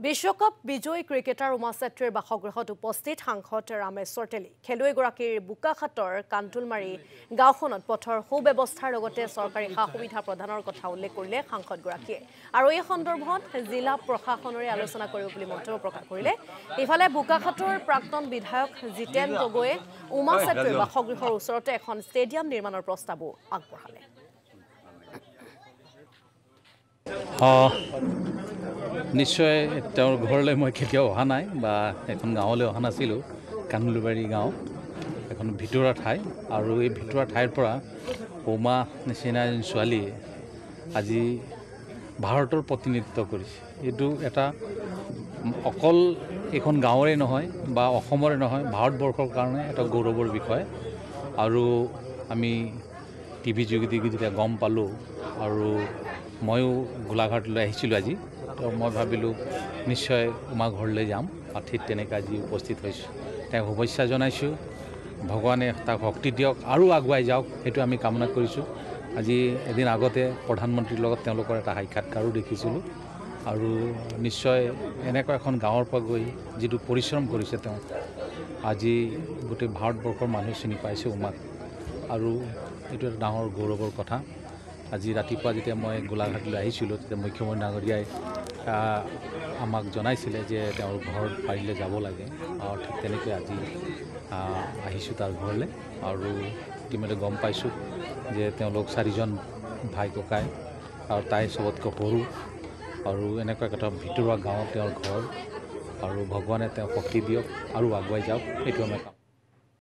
বিশ্বকাপ বিজয়ী ক্ৰিকেটাৰ উমা চেত্ৰীৰ বাসগৃহত উপস্থিত সাংসদ ৰামেশ্বৰ তেলী খেলুৱৈগৰাকীৰ বোকাখাটৰ কান্তুলমাৰী গাঁওখনত পথৰ সুব্যৱস্থাৰ লগতে চৰকাৰী সা সুবিধা প্ৰদানৰ কথা উল্লেখ কৰিলে সাংসদগৰাকীয়ে আৰু এই সন্দৰ্ভত জিলা প্ৰশাসনৰে আলোচনা কৰিব বুলি মন্তব্য প্ৰকাশ কৰিলে। ইফালে বোকাখাটৰ প্ৰাক্তন বিধায়ক জিতেন গগৈয়ে উমা চেত্ৰীৰ বাসগৃহৰ ওচৰতে এখন ষ্টেডিয়াম নিৰ্মাণৰ প্ৰস্তাৱো আগবঢ়ালে। নিশ্চয় তেওঁৰ ঘৰলৈ মই কেতিয়াও অহা নাই বা এখন গাঁৱলৈ অহা নাছিলোঁ। কান্দুলবাৰী গাঁও এখন ভিতৰুৱা ঠাই আৰু এই ভিতৰুৱা ঠাইৰ পৰা উমা নিচিনা এজনী ছোৱালীয়ে আজি ভাৰতৰ প্ৰতিনিধিত্ব কৰিছে। এইটো এটা অকল এইখন গাঁৱৰে নহয় বা অসমৰে নহয়, ভাৰতবৰ্ষৰ কাৰণে এটা গৌৰৱৰ বিষয়। আৰু আমি টিভি যোগেদি যেতিয়া গম পালোঁ আৰু ময়ো গোলাঘাটলৈ আহিছিলোঁ আজি, তো মই ভাবিলোঁ নিশ্চয় উমা ঘৰলৈ যাম আৰু ঠিক তেনেকৈ আজি উপস্থিত হৈছোঁ। তেওঁক শুভেচ্ছা জনাইছোঁ, ভগৱানে তাক শক্তি দিয়ক আৰু আগুৱাই যাওক, সেইটো আমি কামনা কৰিছোঁ। আজি এদিন আগতে প্ৰধানমন্ত্ৰীৰ লগত তেওঁলোকৰ এটা সাক্ষাৎকাৰো দেখিছিলোঁ আৰু নিশ্চয় এনেকুৱা এখন গাঁৱৰ পৰা গৈ যিটো পৰিশ্ৰম কৰিছে তেওঁ, আজি গোটেই ভাৰতবৰ্ষৰ মানুহে চিনি পাইছে উমাক আৰু এইটো এটা ডাঙৰ গৌৰৱৰ কথা। আজি ৰাতিপুৱা যেতিয়া মই গোলাঘাটলৈ আহিছিলোঁ তেতিয়া মুখ্যমন্ত্ৰী ডাঙৰীয়াই আমাক জনাইছিলে যে তেওঁৰ ঘৰত পাৰিলে যাব লাগে আৰু ঠিক তেনেকৈ আজি আহিছোঁ তাৰ ঘৰলৈ আৰু ইতিমধ্যে গম পাইছোঁ যে তেওঁলোক 4জন ভাই ককাই আৰু তাই চবতকৈ সৰু আৰু এনেকুৱা এটা ভিতৰুৱা গাঁৱত তেওঁৰ ঘৰ আৰু ভগৱানে তেওঁক শক্তি দিয়ক আৰু আগুৱাই যাওক, সেইটো আমি